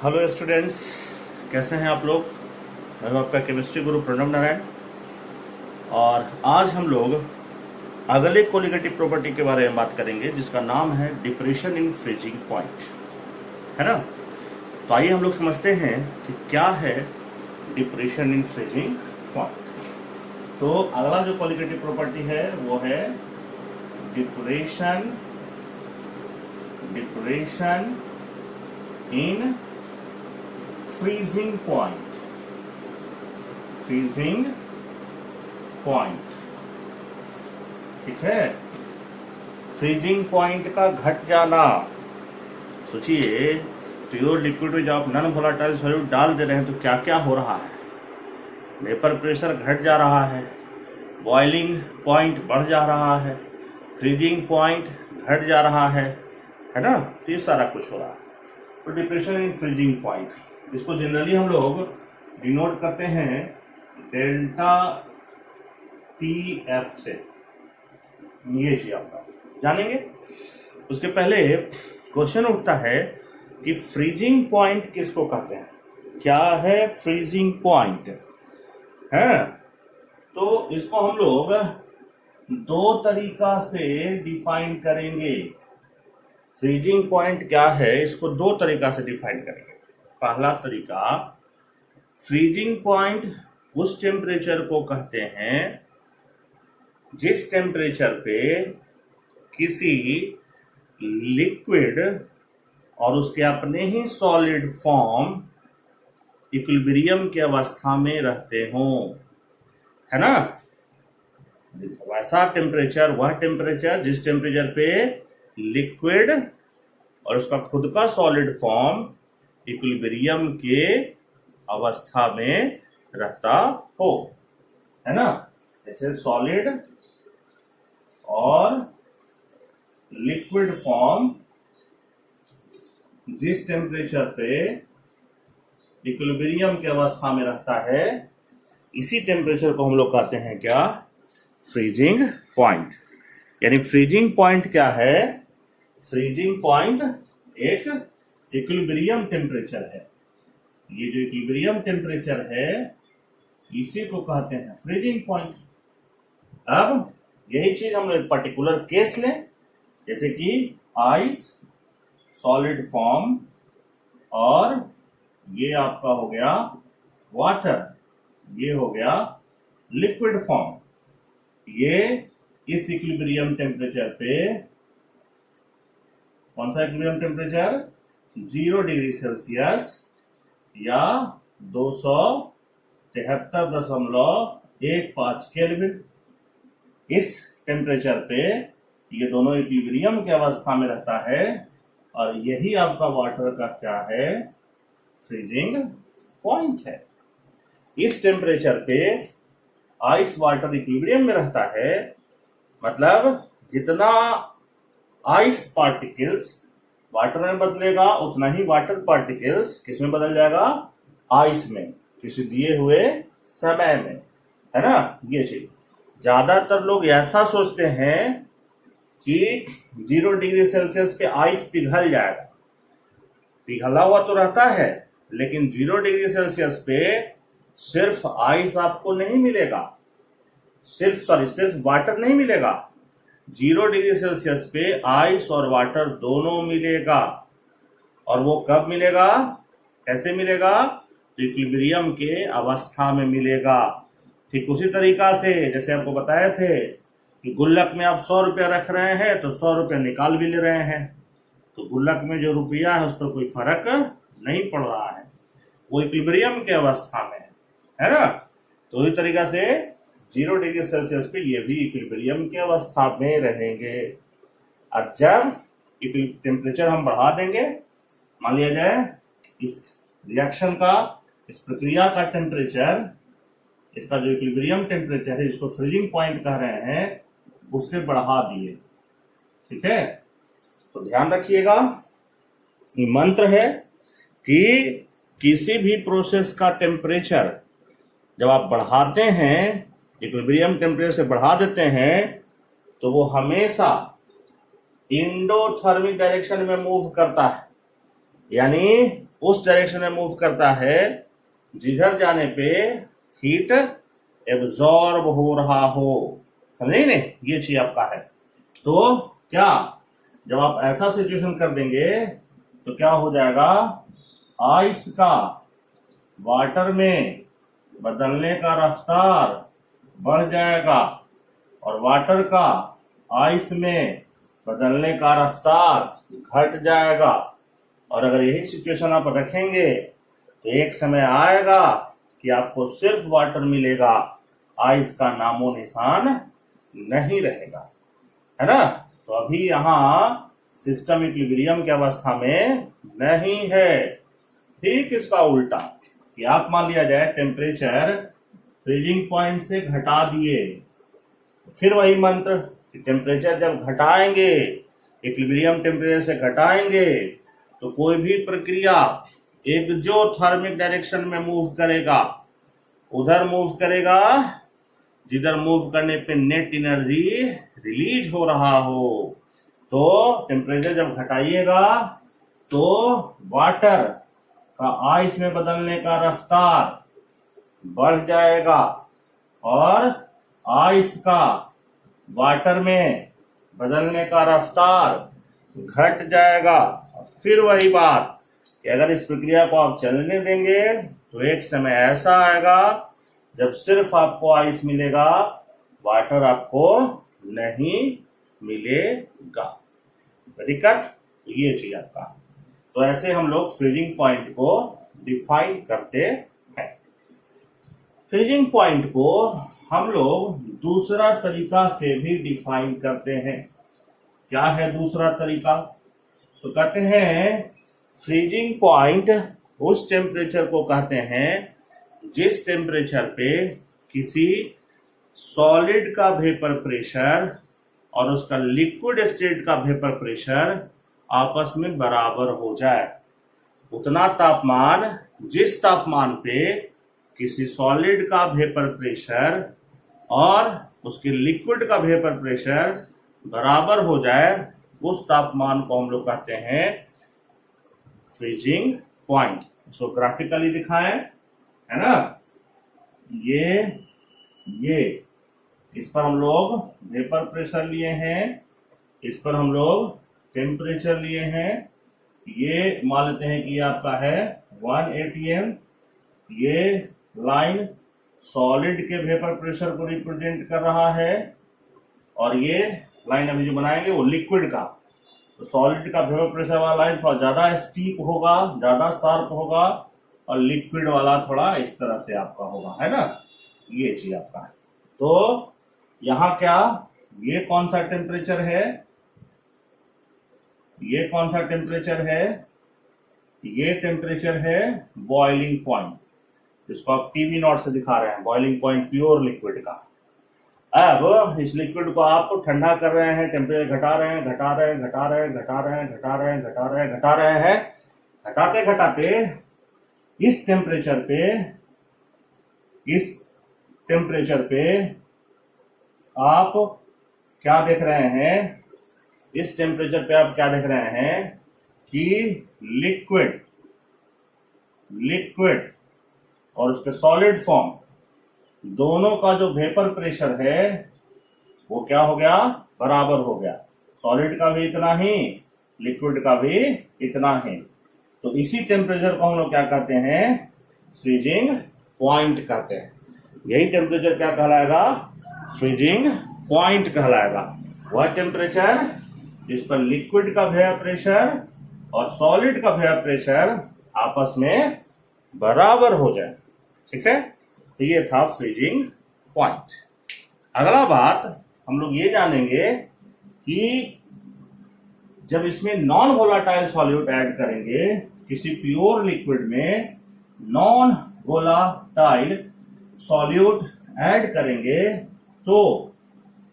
Hello students, कैसे हैं आप लोग। मैं हूं आपका केमिस्ट्री गुरु प्रणव नारायण और आज हम लोग अगले कोलिगेटिव प्रॉपर्टी के बारे में बात करेंगे जिसका नाम है डिप्रेशन इन फ्रीजिंग पॉइंट, है ना। तो आइए हम लोग समझते हैं कि क्या है डिप्रेशन इन फ्रीजिंग पॉइंट। तो अगला जो कोलिगेटिव प्रॉपर्टी है वो है डिप्रेशन इन फ्रीजिंग पॉइंट, ठीक है। फ्रीजिंग पॉइंट का घट जाना। सोचिए, प्योर लिक्विड में जब आप नॉन वोलेटाइल सॉल्यूट डाल दे रहे हैं तो क्या क्या हो रहा है। वेपर प्रेशर घट जा रहा है, बॉइलिंग पॉइंट बढ़ जा रहा है, फ्रीजिंग पॉइंट घट जा रहा है ना। तो ये सारा कुछ हो रहा है। तो डिप्रेशन इन फ्रीजिंग पॉइंट, इसको जनरली हम लोग डिनोट करते हैं डेल्टा टी एफ से। ये चीज आपका जानेंगे। उसके पहले क्वेश्चन उठता है कि फ्रीजिंग पॉइंट किसको कहते हैं, क्या है फ्रीजिंग पॉइंट है। तो इसको हम लोग दो तरीका से डिफाइन करेंगे। फ्रीजिंग पॉइंट क्या है, इसको दो तरीका से डिफाइन करेंगे। पहला तरीका, फ्रीजिंग पॉइंट उस टेम्परेचर को कहते हैं जिस टेम्परेचर पे किसी लिक्विड और उसके अपने ही सॉलिड फॉर्म इक्विलिब्रियम की अवस्था में रहते हों, है ना। वैसा टेम्परेचर, वह टेम्परेचर जिस टेम्परेचर पे लिक्विड और उसका खुद का सॉलिड फॉर्म इक्विलिब्रियम के अवस्था में रहता हो, है ना। जैसे सॉलिड और लिक्विड फॉर्म जिस टेम्परेचर पे इक्विलिब्रियम की अवस्था में रहता है, इसी टेम्परेचर को हम लोग कहते हैं क्या, फ्रीजिंग पॉइंट। यानी फ्रीजिंग पॉइंट क्या है, फ्रीजिंग पॉइंट एक इक्विलिब्रियम टेम्परेचर है। ये जो इक्विलिब्रियम टेम्परेचर है इसी को कहते हैं फ्रीजिंग पॉइंट। अब यही चीज हम लोग पर्टिकुलर केस लें, जैसे कि आइस, सॉलिड फॉर्म और ये आपका हो गया वाटर, ये हो गया लिक्विड फॉर्म। ये इस इक्विलिब्रियम टेम्परेचर पे, कौन सा इक्विलिब्रियम टेम्परेचर, 0 डिग्री सेल्सियस या 273.15 केल्विन, इस टेम्परेचर पे ये दोनों इक्विलिब्रियम की अवस्था में रहता है। और यही आपका वाटर का क्या है, फ्रीजिंग पॉइंट है। इस टेम्परेचर पे आइस वाटर इक्विलिब्रियम में रहता है, मतलब जितना आइस पार्टिकल्स वाटर में बदलेगा उतना ही वाटर पार्टिकल्स किसमें बदल जाएगा, आइस में, किसी दिए हुए समय में, है ना। ये चीज ज्यादातर लोग ऐसा सोचते हैं कि 0 डिग्री सेल्सियस पे आइस पिघल जाएगा। पिघला हुआ तो रहता है, लेकिन 0 डिग्री सेल्सियस पे सिर्फ आइस आपको नहीं मिलेगा, सिर्फ वाटर नहीं मिलेगा। 0 डिग्री सेल्सियस पे आइस और वाटर दोनों मिलेगा। और वो कब मिलेगा, कैसे मिलेगा, तो इक्विलिब्रियम के अवस्था में मिलेगा। ठीक उसी तरीका से जैसे आपको बताए थे कि गुल्लक में आप 100 रुपया रख रहे हैं तो 100 रुपया निकाल भी ले रहे हैं, तो गुल्लक में जो रुपया है उस पर कोई फर्क नहीं पड़ रहा है, वो इक्विलिब्रियम के अवस्था में है ना। तो इसी तरीका से 0 डिग्री सेल्सियस पे ये भी इक्विलिब्रियम की अवस्था में रहेंगे। और जब टेम्परेचर हम बढ़ा देंगे, मान लिया जाए इस रिएक्शन का, इस प्रक्रिया का टेम्परेचर, इसका जो इक्विलिब्रियम टेम्परेचर है, इसको फ्रीजिंग पॉइंट कह रहे हैं, उससे बढ़ा दिए, ठीक है। तो ध्यान रखिएगा, ये मंत्र है कि किसी भी प्रोसेस का टेम्परेचर जब आप बढ़ाते हैं, इक्विलिब्रियम टेम्परेचर से बढ़ा देते हैं, तो वो हमेशा इंडोथर्मिक डायरेक्शन में मूव करता है, यानी उस डायरेक्शन में मूव करता है जिधर जाने पे हीट एब्जॉर्ब हो रहा हो। समझे ने, ये चीज आपका है। तो क्या जब आप ऐसा सिचुएशन कर देंगे तो क्या हो जाएगा, आइस का वाटर में बदलने का रफ्तार बढ़ जाएगा और वाटर का आइस में बदलने का रफ्तार घट जाएगा। और अगर यही सिचुएशन आप रखेंगे तो एक समय आएगा कि आपको सिर्फ वाटर मिलेगा, आइस का नामो निशान नहीं रहेगा, है ना। तो अभी यहाँ सिस्टम इक्विलिब्रियम की अवस्था में नहीं है। ठीक इसका उल्टा कि आप मान लिया जाए टेम्परेचर फ्रीजिंग पॉइंट से घटा दिए, फिर वही मंत्र कि टेम्परेचर जब घटाएंगे, इक्विलिब्रियम टेम्परेचर से घटाएंगे तो कोई भी प्रक्रिया एक्सोथर्मिक डायरेक्शन में मूव करेगा, उधर मूव करेगा जिधर मूव करने पे नेट एनर्जी रिलीज हो रहा हो। तो टेम्परेचर जब घटाइएगा तो वाटर का आइस में बदलने का रफ्तार बढ़ जाएगा और आइस का वाटर में बदलने का रफ्तार घट जाएगा। फिर वही बात कि अगर इस प्रक्रिया को आप चलने देंगे तो एक समय ऐसा आएगा जब सिर्फ आपको आइस मिलेगा, वाटर आपको नहीं मिलेगा। दिक्कत तो ये चीज आपका। तो ऐसे हम लोग फ्रीजिंग पॉइंट को डिफाइन करते हैं। फ्रीजिंग पॉइंट को हम लोग दूसरा तरीका से भी डिफाइन करते हैं। क्या है दूसरा तरीका? तो कहते हैं फ्रीजिंग पॉइंट उस टेम्परेचर को कहते हैं जिस टेम्परेचर पे किसी सॉलिड का वेपर प्रेशर और उसका लिक्विड स्टेट का वेपर प्रेशर आपस में बराबर हो जाए। उतना तापमान जिस तापमान पे किसी सॉलिड का वेपर प्रेशर और उसके लिक्विड का वेपर प्रेशर बराबर हो जाए, उस तापमान को हम लोग कहते हैं फ्रीजिंग पॉइंट। इसको ग्राफिकली दिखाएं, है ना। ये इस पर हम लोग वेपर प्रेशर लिए हैं, इस पर हम लोग टेम्परेचर लिए हैं। ये मान लेते हैं कि आपका है 1 atm। ये लाइन सॉलिड के वेपर प्रेशर को रिप्रेजेंट कर रहा है और ये लाइन अभी जो बनाएंगे वो लिक्विड का। तो सॉलिड का वेपर प्रेशर वाला लाइन थोड़ा ज्यादा स्टीप होगा, ज्यादा शार्प होगा, और लिक्विड वाला थोड़ा इस तरह से आपका होगा, है ना। ये चीज आपका है। तो यहाँ क्या, ये कौन सा टेम्परेचर है, ये कौन सा टेम्परेचर है, ये टेम्परेचर है बॉइलिंग पॉइंट, जिसको आप टीवी नॉट से दिखा रहे हैं, बॉइलिंग पॉइंट प्योर लिक्विड का। अब इस लिक्विड को आप ठंडा कर रहे हैं, टेम्परेचर घटा रहे हैं, घटा रहे हैं, घटा रहे हैं, घटा रहे हैं, घटा रहे हैं, घटा रहे हैं, घटा रहे हैं, घटाते घटाते इस टेम्परेचर पे आप क्या देख रहे हैं, इस टेम्परेचर पे आप क्या देख रहे हैं कि लिक्विड और उसके सॉलिड फॉर्म दोनों का जो वेपर प्रेशर है वो क्या हो गया, बराबर हो गया। सॉलिड का भी इतना ही, लिक्विड का भी इतना ही। तो इसी टेम्परेचर को हम लोग क्या कहते हैं, फ्रीजिंग पॉइंट कहते हैं। यही टेम्परेचर क्या कहलाएगा, फ्रीजिंग पॉइंट कहलाएगा। वह टेम्परेचर जिस पर लिक्विड का वेपर प्रेशर और सॉलिड का वेपर प्रेशर आपस में बराबर हो जाए। ठीक है, तो ये था फ्रीजिंग पॉइंट। अगला बात हम लोग ये जानेंगे कि जब इसमें नॉन वोलाटाइल सॉल्यूट ऐड करेंगे, किसी प्योर लिक्विड में नॉन वोलाटाइल सॉल्यूट ऐड करेंगे तो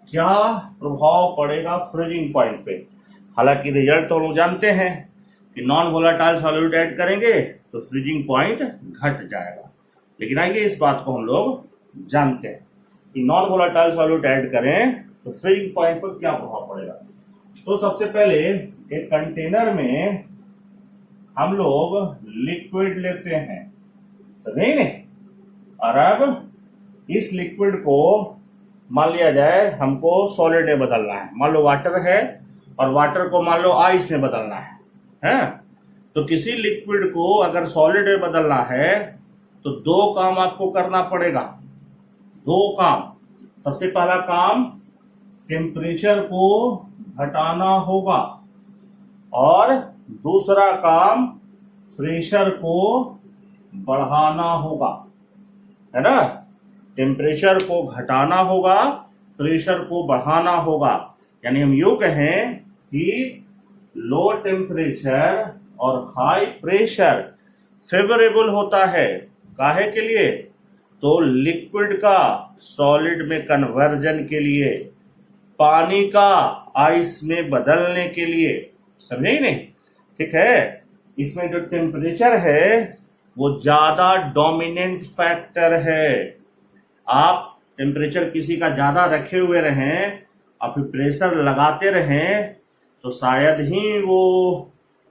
क्या प्रभाव पड़ेगा फ्रीजिंग पॉइंट पे। हालांकि रिजल्ट तो लोग जानते हैं कि नॉन वोलाटाइल सॉल्यूट ऐड करेंगे तो फ्रीजिंग पॉइंट घट जाएगा, लेकिन आइए इस बात को हम लोग जानते हैं कि नॉन वोलाटाइल सॉल्यूट ऐड करें तो फ्रीजिंग पॉइंट पर क्या प्रभाव पड़ेगा। तो सबसे पहले एक कंटेनर में हम लोग लिक्विड लेते हैं, समझे नहीं? और अब इस लिक्विड को मान लिया जाए हमको सॉलिड में बदलना है, मान लो वाटर है और वाटर को मान लो आइस में बदलना है? तो किसी लिक्विड को अगर सॉलिड में बदलना है तो दो काम आपको करना पड़ेगा, दो काम। सबसे पहला काम टेम्परेचर को घटाना होगा और दूसरा काम प्रेशर को बढ़ाना होगा, है ना? टेम्परेचर को घटाना होगा, प्रेशर को बढ़ाना होगा। यानी हम यूं कहें कि लो टेम्परेचर और हाई प्रेशर फेवरेबल होता है, काहे के लिए? तो लिक्विड का सॉलिड में कन्वर्जन के लिए, पानी का आइस में बदलने के लिए, समझे ही नहीं? ठीक है, इसमें जो टेम्परेचर है वो ज्यादा डोमिनेंट फैक्टर है। आप टेम्परेचर किसी का ज्यादा रखे हुए रहें और फिर प्रेशर लगाते रहें तो शायद ही वो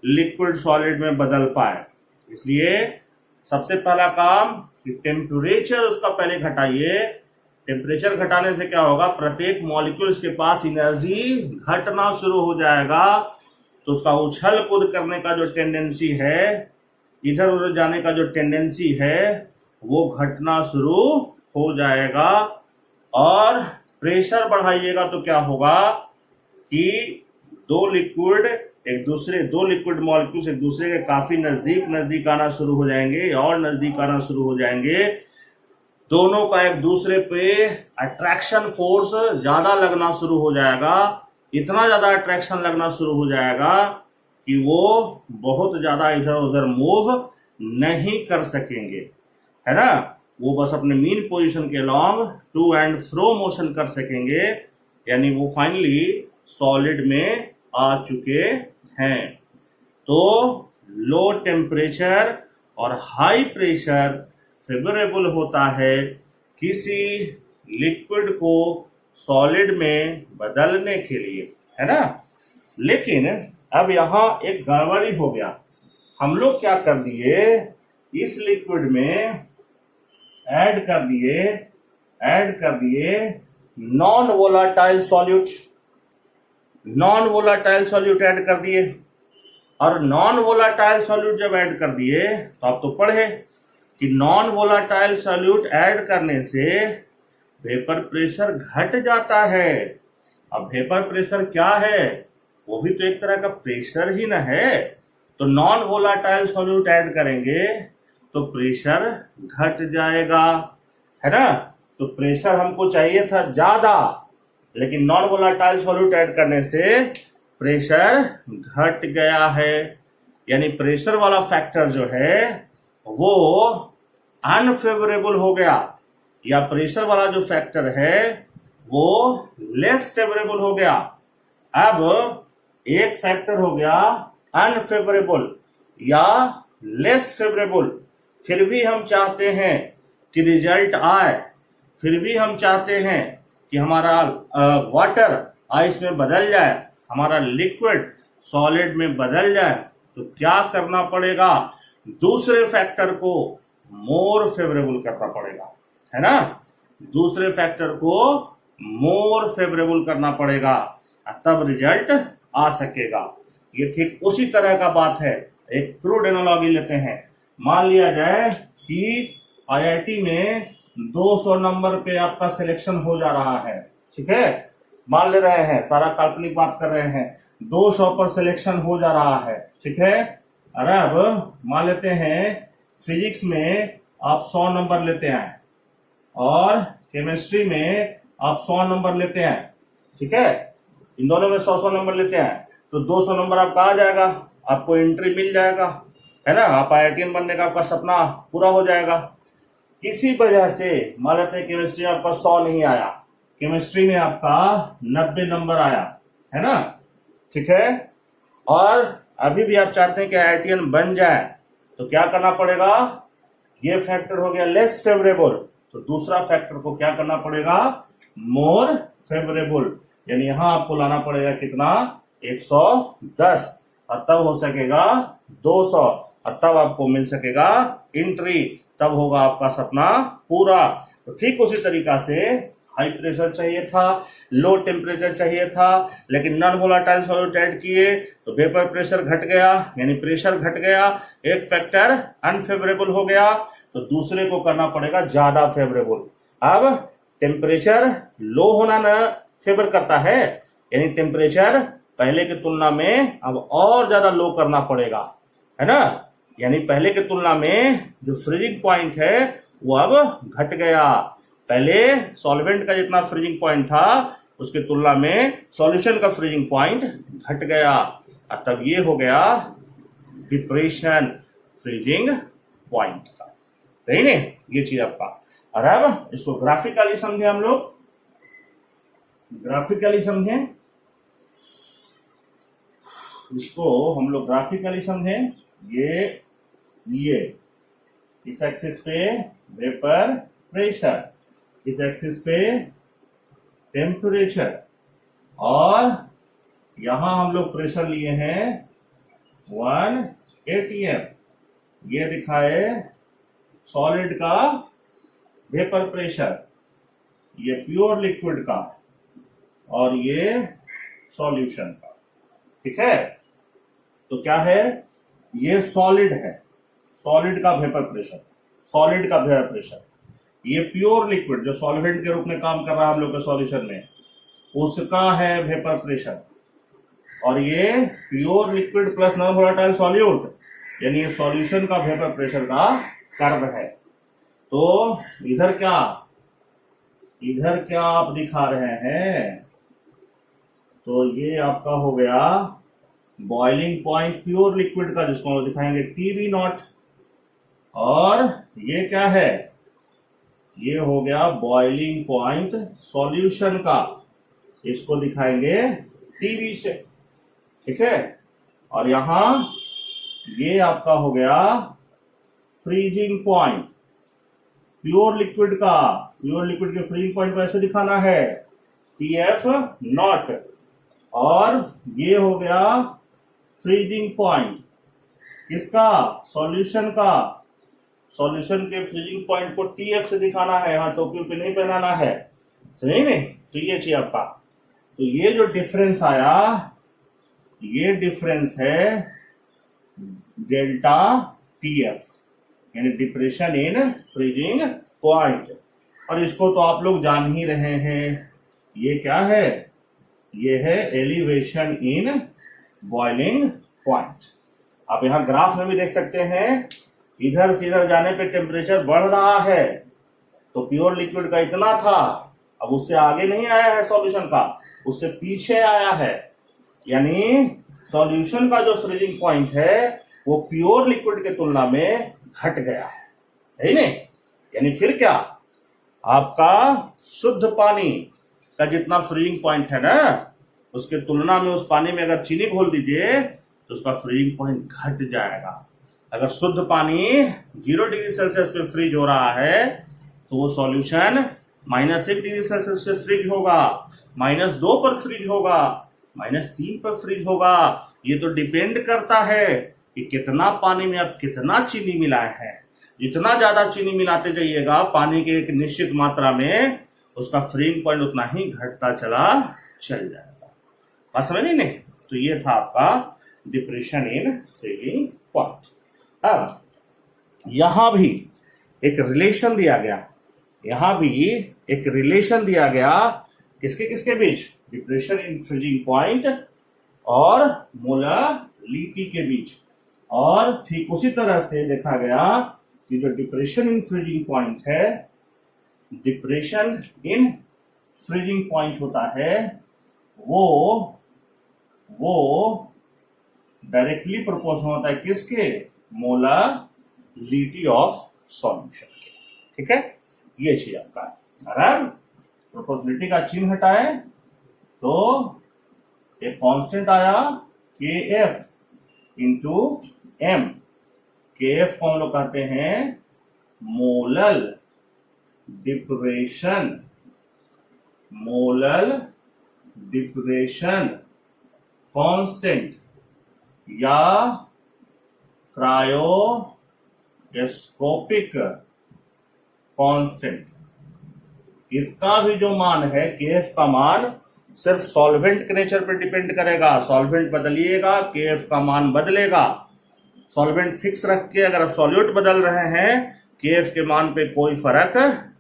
लिक्विड सॉलिड में बदल पाए। इसलिए सबसे पहला काम कि टेम्परेचर उसका पहले घटाइए। टेम्परेचर घटाने से क्या होगा? प्रत्येक मॉलिक्यूल्स के पास एनर्जी घटना शुरू हो जाएगा, तो उसका उछल कूद करने का जो टेंडेंसी है, इधर उधर जाने का जो टेंडेंसी है, वो घटना शुरू हो जाएगा। और प्रेशर बढ़ाइएगा तो क्या होगा कि दो लिक्विड मॉलिक्यूल्स एक दूसरे के काफी नजदीक आना शुरू हो जाएंगे और नजदीक आना शुरू हो जाएंगे। दोनों का एक दूसरे पे अट्रैक्शन फोर्स ज्यादा लगना शुरू हो जाएगा, इतना ज्यादा अट्रैक्शन लगना शुरू हो जाएगा कि वो बहुत ज्यादा इधर उधर मूव नहीं कर सकेंगे, है ना? वो बस अपने मीन पोजीशन के along to and fro motion कर सकेंगे, यानी वो फाइनली सॉलिड में आ चुके हैं। तो लो टेम्परेचर और हाई प्रेशर फेवरेबल होता है किसी लिक्विड को सॉलिड में बदलने के लिए, है ना? लेकिन अब यहां एक गड़बड़ी हो गया। हम लोग क्या कर दिए, इस लिक्विड में ऐड कर दिए नॉन वोलाटाइल सॉल्यूट ऐड कर दिए। और नॉन वोलाटाइल सॉल्यूट जब ऐड कर दिए तो आप तो पढ़े कि नॉन वोलाटाइल सॉल्यूट ऐड करने से वेपर प्रेशर घट जाता है। अब वेपर प्रेशर क्या है? वो भी तो एक तरह का प्रेशर ही ना है। तो नॉन वोलाटाइल सॉल्यूट ऐड करेंगे तो प्रेशर घट जाएगा, है ना? तो प्रेशर हमको चाहिए था ज्यादा, लेकिन नॉन वोलाटाइल सॉल्यूट ऐड करने से प्रेशर घट गया है। यानी प्रेशर वाला फैक्टर जो है वो अनफेवरेबल हो गया, या प्रेशर वाला जो फैक्टर है वो लेस फेवरेबल हो गया। अब एक फैक्टर हो गया अनफेवरेबल या लेस फेवरेबल, फिर भी हम चाहते हैं कि रिजल्ट आए, फिर भी हम चाहते हैं कि हमारा वाटर आइस में बदल जाए, हमारा लिक्विड सॉलिड में बदल जाए। तो क्या करना पड़ेगा? दूसरे फैक्टर को मोर फेवरेबल करना पड़ेगा, है ना? दूसरे फैक्टर को मोर फेवरेबल करना पड़ेगा, तब रिजल्ट आ सकेगा। ये ठीक उसी तरह का बात है। एक क्रूड एनालॉजी लेते हैं। मान लिया जाए कि आईआईटी में 200 नंबर पे आपका सिलेक्शन हो जा रहा है, ठीक है? मान ले रहे हैं, सारा काल्पनिक बात कर रहे हैं, 200 पर सिलेक्शन हो जा रहा है, ठीक है? अरे अब मान लेते हैं फिजिक्स में आप 100 नंबर लेते हैं और केमिस्ट्री में आप 100 नंबर लेते हैं, ठीक है? इन दोनों में 100 नंबर लेते हैं तो 200 नंबर आपका आ जाएगा, आपको एंट्री मिल जाएगा, है ना? आप आईआईटीएन बनने का आपका सपना पूरा हो जाएगा। किसी वजह से मान लेते हैं केमिस्ट्री में आपका 100 नहीं आया, केमिस्ट्री में आपका 90 नंबर आया, है ना? ठीक है? और अभी भी आप चाहते हैं कि आईआईटीएन बन जाए, तो क्या करना पड़ेगा? ये फैक्टर हो गया लेस फेवरेबल, तो दूसरा फैक्टर को क्या करना पड़ेगा? More favourable. यानी यहां आपको लाना पड़ेगा कितना? 110। और तब हो सकेगा 200, और तब आपको मिल सकेगा एंट्री, तब होगा आपका सपना पूरा। तो ठीक उसी तरीका से हाई प्रेशर चाहिए था, लो टेम्परेचर चाहिए था, लेकिन नॉन वोलेटाइल सॉल्यूट ऐड किए तो वेपर प्रेशर घट गया, यानी प्रेशर घट गया, एक फैक्टर अनफेवरेबल हो गया, तो दूसरे को करना पड़ेगा ज्यादा फेवरेबल। अब टेम्परेचर लो होना न फेवर करता है, यानी टेम्परेचर पहले की तुलना में अब और ज्यादा लो करना पड़ेगा, है ना, यानी पहले की तुलना में जो फ्रीजिंग पॉइंट है वो अब घट गया। पहले सॉल्वेंट का जितना फ्रीजिंग पॉइंट था उसकी तुलना में सॉल्यूशन का फ्रीजिंग पॉइंट घट गया, और तब ये हो गया डिप्रेशन फ्रीजिंग पॉइंट का। सही ने, ये चीज आपका। और अब इसको ग्राफिकली समझे, हम लोग ग्राफिकली समझें, इसको हम लोग ग्राफिकली समझें। ये इस एक्सिस पे वेपर प्रेशर, इस एक्सिस पे टेम्परेचर, और यहां हम लोग प्रेशर लिए हैं 1 atm, ये दिखाए सॉलिड का वेपर प्रेशर, ये प्योर लिक्विड का, और ये सॉल्यूशन का। ठीक है, तो क्या है, ये सॉलिड है, सॉलिड का वेपर प्रेशर, सॉलिड का वेपर प्रेशर, ये प्योर लिक्विड जो सॉल्वेंट के रूप में काम कर रहा है हम लोग के सॉल्यूशन में, उसका है वेपर प्रेशर, और ये pure liquid plus non volatile solute, यानी ये सॉल्यूशन का वेपर प्रेशर का कर्व है। तो इधर क्या आप दिखा रहे हैं, तो ये आपका हो गया बॉइलिंग पॉइंट प्योर लिक्विड का, जिसको हम दिखाएंगे TB0, और ये क्या है, ये हो गया बॉइलिंग पॉइंट सॉल्यूशन का, इसको दिखाएंगे TB से। ठीक है, और यहां ये आपका हो गया फ्रीजिंग पॉइंट प्योर लिक्विड का, प्योर लिक्विड के फ्रीजिंग पॉइंट को ऐसे दिखाना है TF0, और ये हो गया फ्रीजिंग पॉइंट किसका, सॉल्यूशन का, सॉल्यूशन के फ्रीजिंग पॉइंट को TF से दिखाना है, यहाँ टोपी पे नहीं पहनाना है, सही नहीं। तो ये चाहिए आपका, तो ये जो डिफरेंस आया, ये डिफरेंस है डेल्टा TF, यानी डिप्रेशन इन फ्रीजिंग पॉइंट। और इसको तो आप लोग जान ही रहे हैं, ये क्या है, ये है एलिवेशन इन बॉइलिंग पॉइंट। आप यहां ग्राफ में भी देख सकते हैं, इधर से इधर जाने पे टेम्परेचर बढ़ रहा है, तो प्योर लिक्विड का इतना था, अब उससे आगे नहीं आया है सॉल्यूशन का, उससे पीछे आया है, यानी सॉल्यूशन का जो फ्रीजिंग पॉइंट है वो प्योर लिक्विड के तुलना में घट गया है नहीं, यानी फिर क्या, आपका शुद्ध पानी का जितना फ्रीजिंग पॉइंट है ना, उसके तुलना में उस पानी में अगर चीनी घोल दीजिए तो उसका फ्रीजिंग पॉइंट घट जाएगा। अगर शुद्ध पानी 0 डिग्री सेल्सियस पे फ्रीज हो रहा है तो वो सॉल्यूशन -1 डिग्री सेल्सियस से फ्रीज होगा, -2 पर फ्रीज होगा, -3 पर फ्रीज होगा। ये तो डिपेंड करता है कि कितना पानी में आप कितना चीनी मिलाए हैं। जितना ज्यादा चीनी मिलाते जाइएगा पानी के एक निश्चित मात्रा में, उसका फ्रीजिंग पॉइंट उतना ही घटता चला चल जाएगा। बात समझ नहीं? तो ये था आपका डिप्रेशन इन फ्रीजिंग पॉइंट। अब यहां भी एक रिलेशन दिया गया, यहां भी एक रिलेशन दिया गया, किसके किसके बीच, डिप्रेशन इन फ्रीजिंग पॉइंट और मोलालिटी के बीच। और ठीक उसी तरह से देखा गया कि जो डिप्रेशन इन फ्रीजिंग पॉइंट है, डिप्रेशन इन फ्रीजिंग पॉइंट होता है वो डायरेक्टली प्रोपोर्शनल होता है किसके, मोलालिटी ऑफ सॉल्यूशन के। ठीक है, ये चीज आपका है। अगर प्रोपोर्शनलिटी का चिन्ह हटाए तो एक कांस्टेंट आया KF इंटू M। KF को हम लोग कहते हैं molal depression, molal depression constant, या क्रायोस्कोपिक कांस्टेंट, इसका भी जो मान है KF का मान सिर्फ सॉल्वेंट के नेचर पर डिपेंड करेगा। सॉल्वेंट बदलिएगा KF का मान बदलेगा। सॉल्वेंट फिक्स रख के अगर आप सॉल्यूट बदल रहे हैं KF के मान पे कोई फर्क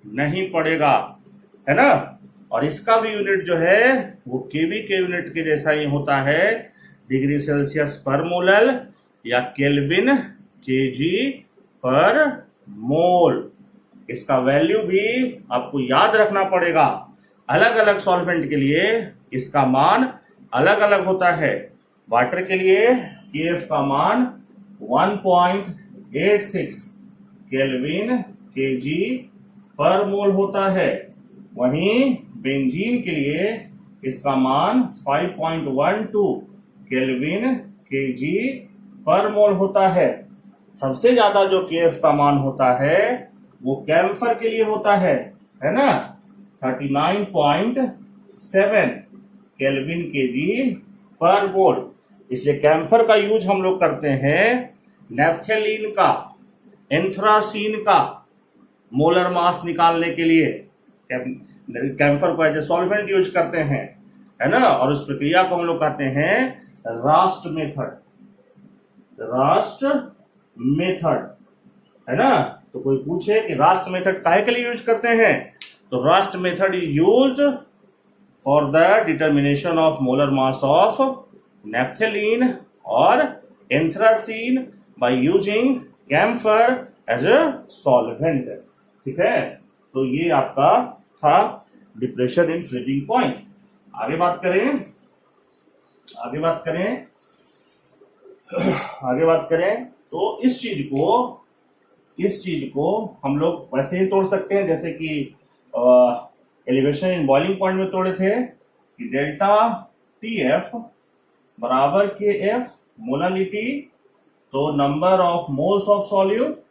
नहीं पड़ेगा, है ना। और इसका भी यूनिट जो है वो केवी के यूनिट के जैसा ही होता है, डिग्री सेल्सियस पर मोल या केल्विन केजी पर मोल। इसका वैल्यू भी आपको याद रखना पड़ेगा। अलग अलग सॉल्वेंट के लिए इसका मान अलग अलग होता है। वाटर के लिए KF का मान 1.86 केल्विन केजी पर मोल होता है। वहीं बेंजीन के लिए इसका मान 5.12 केल्विन केजी पर मोल होता है। सबसे ज्यादा जो KF का मान होता है वो कैम्फर के लिए होता है ना, 39.7 केल्विन केजी पर मोल। इसलिए कैम्फर का यूज हम लोग करते हैं नेफ्थेलीन का, एंथ्रासीन का मोलर मास निकालने के लिए। कैम्फर को एज ए सॉल्वेंट यूज करते हैं, है ना। और उस प्रक्रिया को हम लोग कहते हैं रास्ट मेथड, रास्ट मेथड, है ना। तो कोई पूछे कि रास्ट मेथड काहे के लिए यूज करते हैं, तो Rast method is used for the determination of molar mass of naphthalene और anthracene by using camphor as a solvent. ठीक है, तो ये आपका था डिप्रेशन इन फ्रीजिंग पॉइंट। आगे बात करें तो इस चीज को हम लोग वैसे ही तोड़ सकते हैं जैसे कि एलिवेशन इन बॉइलिंग पॉइंट में तोड़े थे कि डेल्टा TF बराबर KF मोलालिटी, तो number of moles of solute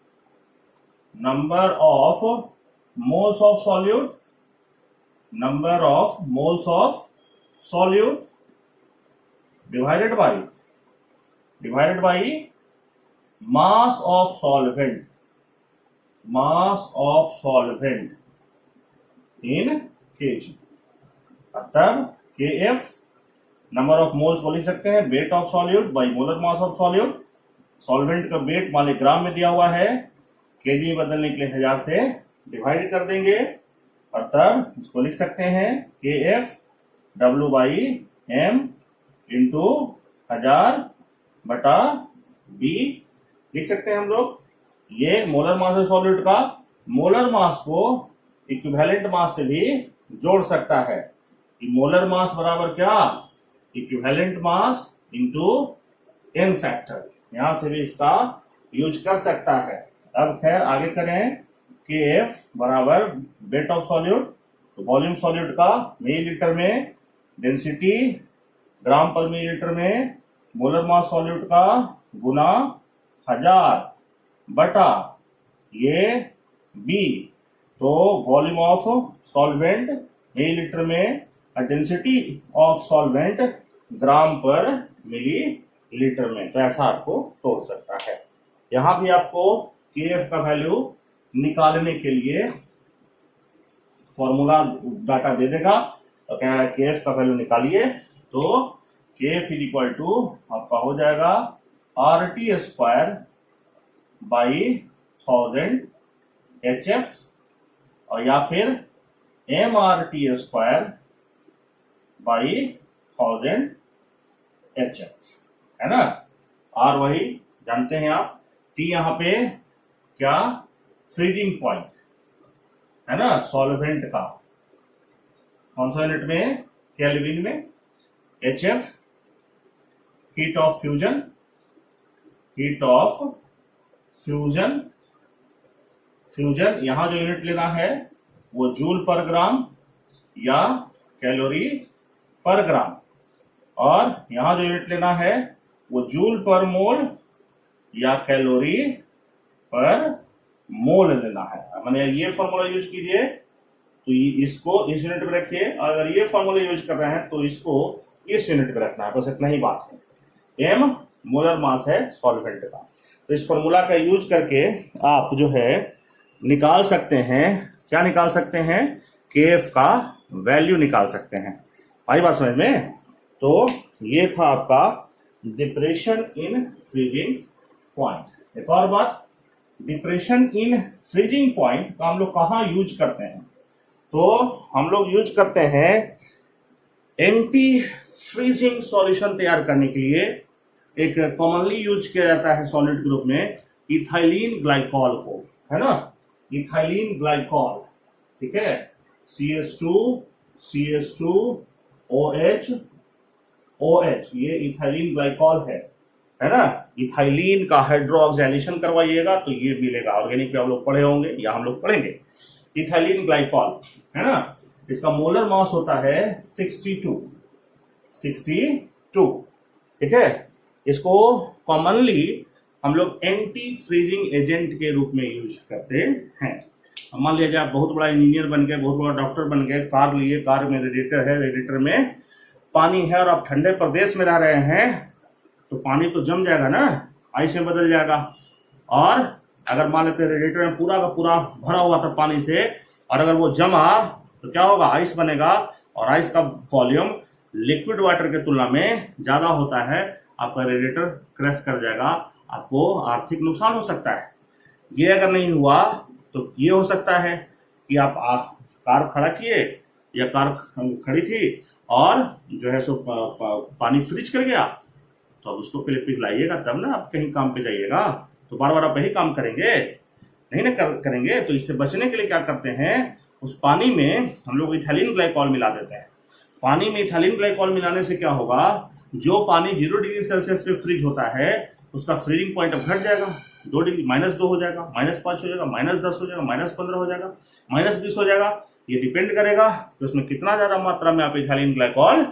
divided by mass of solvent in KG. तब KF नंबर ऑफ मोल्स को लिख सकते हैं weight of solute by molar mass of solute. Solvent का वेट मान लीजिए ग्राम में दिया हुआ है, केजी बदलने के लिए 1000 से डिवाइड कर देंगे और तब इसको लिख सकते हैं KF W by M into 1000 बटा B लिख सकते हैं हम लोग। ये मोलर मास है सॉल्यूट का, मोलर मास को इक्विवेलेंट मास से भी जोड़ सकता है कि मोलर मास बराबर क्या, equivalent mass into n factor. यहां से भी इसका यूज कर सकता है। अब खैर आगे करें, KF बराबर वेट ऑफ सॉल्यूट, तो वॉल्यूम सॉल्यूट का मिलीलीटर में, डेंसिटी ग्राम पर मिलीलीटर में, मोलर मास सॉल्यूट का गुना 1000 बटा ये B, तो वॉल्यूम ऑफ सॉल्वेंट मिलीलीटर में और डेंसिटी ऑफ सॉल्वेंट ग्राम पर मिलीलीटर में। तो ऐसा आपको तोड़ सकता है। यहां भी आपको KF का वैल्यू निकालने के लिए फॉर्मूला डाटा दे देगा, तो क्या KF का वैल्यू निकालिए, तो KF इज इक्वल टू आपका हो जाएगा RT स्क्वायर बाई 1000 HF और या फिर MRT स्क्वायर बाई 1000 HF, है ना। R वही जानते हैं आप, T यहाँ पे क्या, फ्रीजिंग पॉइंट, है ना, सॉल्वेंट का, कौन सा यूनिट में, केल्विन में। HF हीट ऑफ फ्यूजन यहां जो यूनिट लेना है वो जूल पर ग्राम या कैलोरी पर ग्राम, और यहां जो यूनिट लेना है वो जूल पर मोल या कैलोरी पर मोल लेना है। मैंने ये फॉर्मूला यूज कीजिए तो इसको इस यूनिट में रखिए, और अगर ये फॉर्मूला यूज कर रहे हैं तो इसको इस यूनिट में रखना है, बस इतना ही बात है। M मोलर मास है सॉल्वेंट का। तो इस फॉर्मूला का यूज करके आप जो है निकाल सकते हैं, क्या निकाल सकते हैं, केएफ का वैल्यू निकाल सकते हैं। आई बात समझ में? तो ये था आपका डिप्रेशन इन फ्रीजिंग पॉइंट। एक और बात, डिप्रेशन इन फ्रीजिंग पॉइंट का हम लोग कहाँ यूज करते हैं? तो हम लोग यूज करते हैं एंटी फ्रीजिंग सॉल्यूशन तैयार करने के लिए। एक कॉमनली यूज किया जाता है सॉलिड ग्रुप में इथाइलिन ग्लाइकॉल को, है ना, इथाइलिन ग्लाइकॉल, ठीक है, CH2 OH OH, ये इथाइलिन ग्लाइकॉल है ना। इथाइलिन का हाइड्रोक्सिलेशन करवाइएगा तो ये मिलेगा, ऑर्गेनिक पे आप लोग पढ़े होंगे या हम लोग पढ़ेंगे। इथाइलिन ग्लाइकॉल, है ना, इसका मोलर मास होता है 62, ठीक है। इसको कॉमनली हम लोग एंटी फ्रीजिंग एजेंट के रूप में यूज करते हैं। मान लीजिए आप बहुत बड़ा इंजीनियर बन गए, बहुत बड़ा डॉक्टर बन गए, कार लिए, कार में रेडिएटर है, रेडिएटर में पानी है और आप ठंडे प्रदेश में रह रहे हैं, तो पानी तो जम जाएगा ना, आइस में बदल जाएगा। और अगर मान लेते हैं रेडिएटर में पूरा का पूरा भरा हुआ था पानी से, और अगर वो जमा तो क्या होगा, आइस बनेगा, और आइस का वॉल्यूम लिक्विड वाटर के तुलना में ज्यादा होता है, आपका रेडिएटर क्रैश कर जाएगा, आपको आर्थिक नुकसान हो सकता है। ये अगर नहीं हुआ तो ये हो सकता है कि आप कार खड़ा किए या कार खड़ी थी और जो है सो पानी फ्रीज कर गया, तो अब उसको पहले पिघलाइएगा तब ना आप कहीं काम पे जाइएगा। तो बार बार आप यही काम करेंगे नहीं ना करेंगे। तो इससे बचने के लिए क्या करते हैं, उस पानी में हम लोग इथाइलिन ग्लाइकॉल मिला देते हैं। पानी में इथाइलिन ग्लाइकॉल मिलाने से क्या होगा, जो पानी 0 डिग्री सेल्सियस पे फ्रीज होता है उसका फ्रीजिंग पॉइंट अब घट जाएगा, 2 डिग्री, -2 हो जाएगा, -5 हो जाएगा, -10 हो जाएगा, -15 हो जाएगा, -20 हो जाएगा। ये डिपेंड करेगा कि उसमें कितना ज्यादा मात्रा में आप इथाइलिन ग्लाइकॉल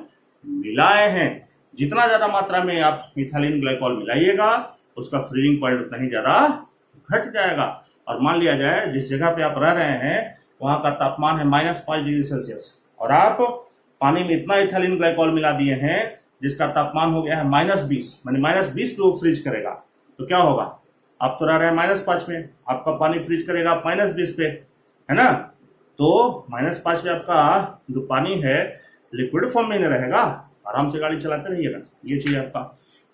मिलाए हैं। जितना ज्यादा मात्रा में आप इथाइलिन ग्लाइकॉल मिलाइएगा उसका फ्रीजिंग पॉइंट उतना ही ज्यादा घट जाएगा। और मान लिया जाए जिस जगह पे आप रह रहे हैं वहां का तापमान है -5 डिग्री सेल्सियस, और आप पानी में इतना इथाइलिन ग्लाइकॉल मिला दिए हैं जिसका तापमान हो गया है -20, माने -20 पे वो फ्रीज करेगा, तो क्या होगा, आप तो रह रहे हैं -5 में, आपका पानी फ्रीज करेगा -20 पे, है ना। तो -5 पे आपका जो पानी है लिक्विड फॉर्म में नहीं रहेगा, आराम से गाड़ी चलाते रहिएगा, ये चीज आपका,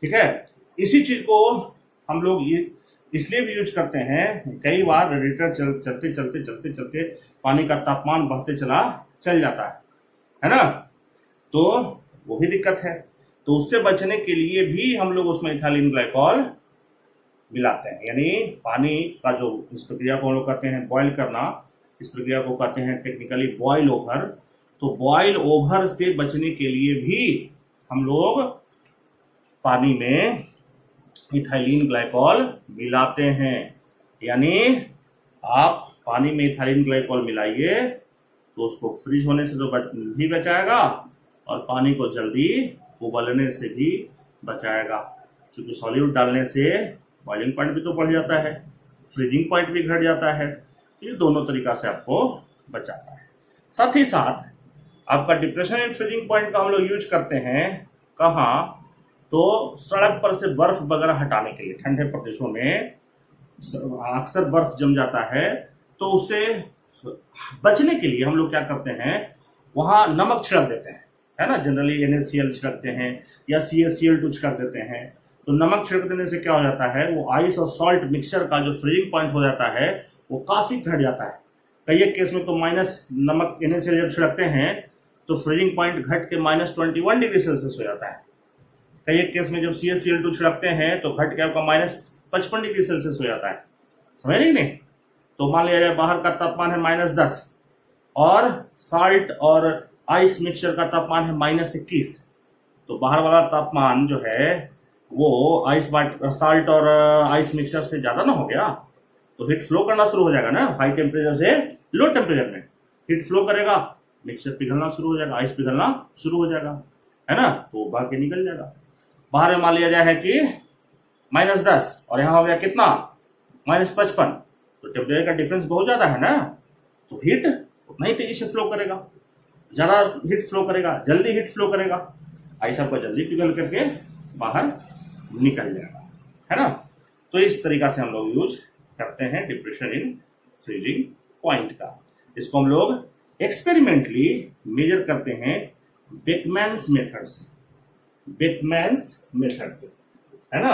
ठीक है। इसी चीज को हम लोग ये इसलिए भी यूज करते हैं, कई बार रेडिएटर चलते पानी का तापमान बढ़ते चल जाता है ना, तो वो भी दिक्कत है। तो उससे बचने के लिए भी हम लोग उसमें इथाइलिन ग्लाइकॉल मिलाते हैं। यानी पानी का जो इस प्रक्रिया को हम लोग करते हैं बॉयल करना, इस प्रक्रिया को कहते हैं टेक्निकली बॉयल ओवर। तो बॉयल ओवर से बचने के लिए भी हम लोग पानी में इथाइलिन ग्लाइकॉल मिलाते हैं। यानी आप पानी में इथाइलिन ग्लाइकॉल मिलाइए तो उसको फ्रीज होने से तो भी बचाएगा और पानी को जल्दी उबलने से भी बचाएगा, क्योंकि सॉल्यूट डालने से बॉइलिंग पॉइंट भी तो बढ़ जाता है, फ्रीजिंग पॉइंट भी घट जाता है। ये दोनों तरीका से आपको बचाता है। साथ ही साथ आपका डिप्रेशन इन फ्रीजिंग पॉइंट का हम लोग यूज करते हैं कहाँ, तो सड़क पर से बर्फ वगैरह हटाने के लिए। ठंडे प्रदेशों में अक्सर बर्फ जम जाता है, तो उससे बचने के लिए हम लोग क्या करते हैं, वहां नमक छिड़क देते हैं, है ना। जनरली NaCl छिड़कते हैं या CaCl2 छिड़क देते हैं। तो नमक छिड़क देने से क्या हो जाता है, वो आइस और सॉल्ट मिक्सचर का जो फ्रीजिंग पॉइंट हो जाता है वो काफी घट जाता है। कई एक केस में तो नमक NaCl जब छिड़कते हैं तो फ्रीजिंग पॉइंट घट के -21 डिग्री सेल्सियस हो जाता है। कई एक केस में जब CaCl2 छिड़कते हैं तो घट के आपका -55 डिग्री सेल्सियस हो जाता है। समझ रही नहीं? तो मान लिया जाए बाहर का तापमान है -10 और साल्ट और आइस मिक्सचर का तापमान है -21, तो बाहर वाला तापमान जो है वो साल्ट और आइस मिक्सचर से ज्यादा ना हो गया, तो हीट फ्लो करना शुरू हो जाएगा ना। हाई टेम्परेचर से लो टेम्परेचर में हीट फ्लो करेगा, मिक्सचर पिघलना शुरू हो जाएगा, आइस पिघलना शुरू हो जाएगा, है ना, तो बाहर के निकल जाएगा। बाहर में मान लिया जाए है कि -10 और यहाँ हो गया कितना, -55, तो टेम्परेचर का डिफरेंस बहुत ज्यादा है ना, तो हीट उतना ही तेजी से फ्लो करेगा, ज्यादा हीट फ्लो करेगा, जल्दी हीट फ्लो करेगा, आइस आपका जल्दी पिघल करके बाहर निकल जाएगा, है ना। तो इस तरीका से हम लोग यूज करते हैं डिप्रेशन इन फ्रीजिंग पॉइंट का। इसको हम लोग एक्सपेरिमेंटली मेजर करते हैं बेकमैन्स मेथड से, बेकमैन्स मेथड से, है ना,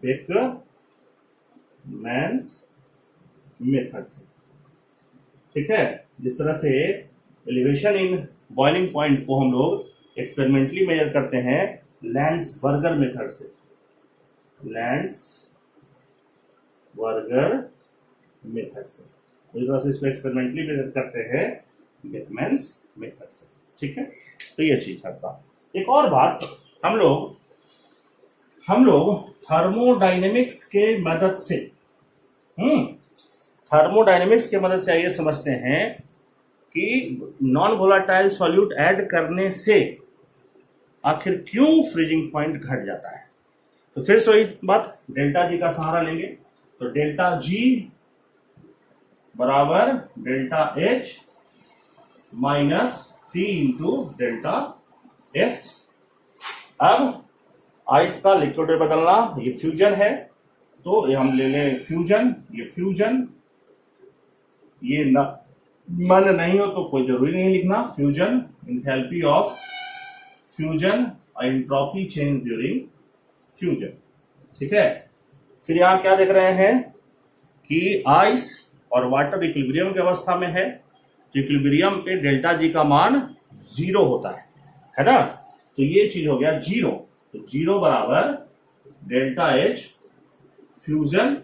बेकमैन्स मेथड से, ठीक है। जिस तरह से एलिवेशन इन बॉइलिंग पॉइंट को हम लोग एक्सपेरिमेंटली मेजर करते हैं लैंड्सबर्गर मेथड से, लैंड्सबर्गर मेथड से, उसी तरह से इसको एक्सपेरिमेंटली मेजर करते हैं बेकमैन्स मेथड से, ठीक है। तो ये चीज था। एक और बात, हम लोग थर्मोडायनेमिक्स के मदद से थर्मोडायनेमिक्स के मदद से आइए समझते हैं कि नॉन वोलाटाइल सॉल्यूट ऐड करने से आखिर क्यों फ्रीजिंग पॉइंट घट जाता है। तो फिर से वही बात, डेल्टा जी का सहारा लेंगे। तो डेल्टा जी बराबर delta H minus T into delta S. अब आइस का लिक्विड में बदलना, ये फ्यूजन है, तो ये हम ले लें फ्यूजन, ये फ्यूजन, ये मन नहीं हो तो कोई जरूरी नहीं लिखना, fusion, enthalpy of fusion, entropy change during fusion, ठीक है। फिर यहां क्या देख रहे हैं कि आइस और वाटर इक्विलिब्रियम की अवस्था में है, तो इक्विलिब्रियम पे डेल्टा जी का मान 0 होता है ना। तो ये चीज हो गया 0, तो 0 बराबर delta H fusion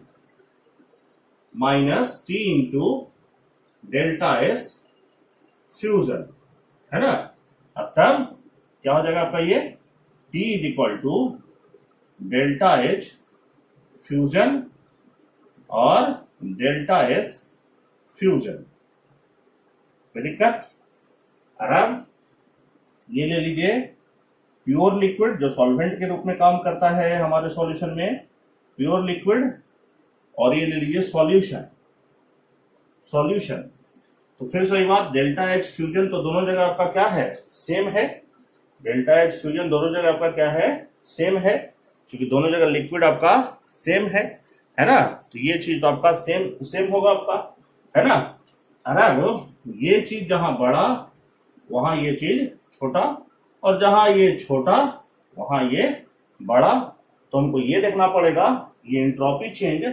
minus T into delta S fusion, है ना। अब तब क्या हो जाएगा आपका ये T is equal to delta H fusion और डेल्टा एस फ्यूजन। कोई दिक्कत? अब ये ले लीजिए प्योर लिक्विड जो सॉल्वेंट के रूप में काम करता है हमारे सॉल्यूशन में, प्योर लिक्विड, और ये ले लीजिए सॉल्यूशन। तो फिर से वही बात, डेल्टा एच फ्यूजन तो दोनों जगह आपका क्या है, सेम है। डेल्टा एच फ्यूजन दोनों जगह आपका क्या है, सेम है, क्योंकि दोनों जगह लिक्विड आपका सेम है ना। तो ये चीज तो आपका सेम होगा आपका, है ना। अब ये चीज जहां बड़ा वहां ये चीज छोटा, और जहां ये छोटा वहां ये बड़ा। तो हमको ये देखना पड़ेगा ये एंट्रोपी चेंज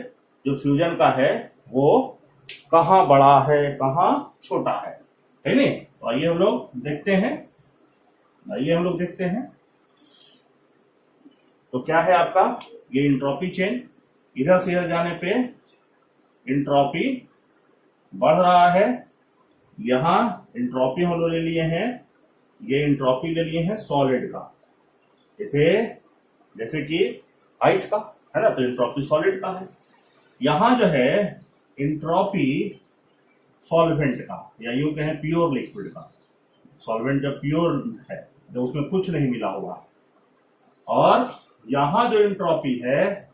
जो फ्यूजन का है वो कहां बड़ा है कहां छोटा है नहीं। तो आइए हम लोग देखते हैं, तो क्या है आपका ये एंट्रोपी चेंज, इधर से इधर जाने पे एंट्रोपी बढ़ रहा है। यहां एंट्रोपी हम लोग ले लिए हैं, ये एंट्रोपी ले लिए हैं सॉलिड का, जैसे कि आइस का, है ना। तो एंट्रोपी सॉलिड का है। यहां जो है एंट्रोपी सॉल्वेंट का, या यूं कहें प्योर लिक्विड का। सॉल्वेंट जब प्योर है, जब उसमें कुछ नहीं मिला हुआ, और यहां जो एंट्रोपी है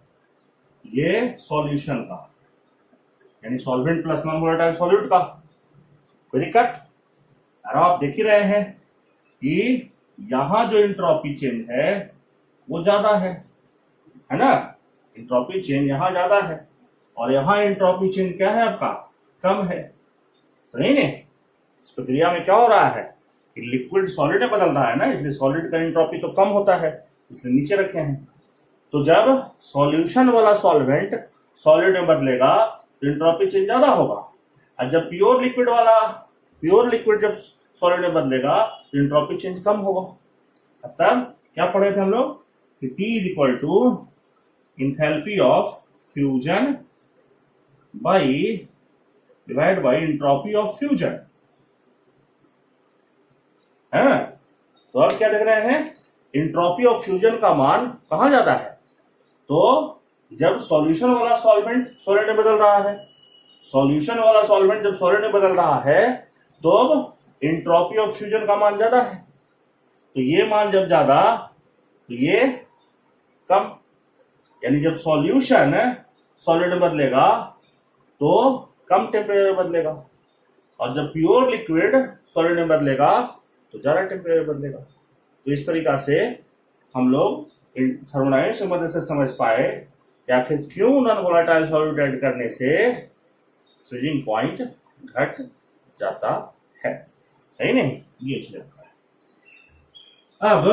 ये सॉल्यूशन का, यानी solvent plus non volatile solute का। कोई दिक्कत? अरे आप देख ही रहे हैं कि यहां जो एंट्रोपी चेंज है वो ज्यादा है ना। एंट्रोपी चेंज यहां ज्यादा है, और यहां एंट्रोपी चेंज क्या है आपका, कम है। सही ने, इस प्रक्रिया में क्या हो रहा है कि लिक्विड सॉलिड में बदल रहा है ना, इसलिए सॉलिड का एंट्रोपी तो कम होता है, इसलिए नीचे रखे हैं। तो जब सॉल्यूशन वाला सॉल्वेंट सॉलिड में बदलेगा तो एंट्रोपी चेंज ज्यादा होगा, और जब प्योर लिक्विड जब सॉलिड में बदलेगा तो एंट्रोपी चेंज कम होगा। तब क्या पढ़े थे हम लोग कि T is equal to enthalpy of fusion divide by entropy of fusion, है ना। तो अब क्या देख रहे हैं, एंट्रोपी ऑफ फ्यूजन का मान कहां ज्यादा है, तो जब सॉल्यूशन वाला सॉल्वेंट सॉलिड में बदल रहा है, सॉल्यूशन वाला सॉल्वेंट जब सॉलिड में बदल रहा है तो अब एंट्रोपी ऑफ फ्यूजन का मान ज्यादा है। तो ये मान जब ज्यादा तो ये कम, यानी जब सॉल्यूशन सॉलिड में बदलेगा तो कम टेम्परेचर में बदलेगा, और जब प्योर लिक्विड सॉलिड में बदलेगा तो ज्यादा टेम्परेचर में बदलेगा। तो इस तरीका से हम लोग थर्मोडायनेमिक्स की मदद से समझ पाए कि आखिर क्यों नॉन वोलेटाइल सॉल्यूट ऐड करने से फ्रीजिंग पॉइंट घट जाता है नहीं? ये चीज अब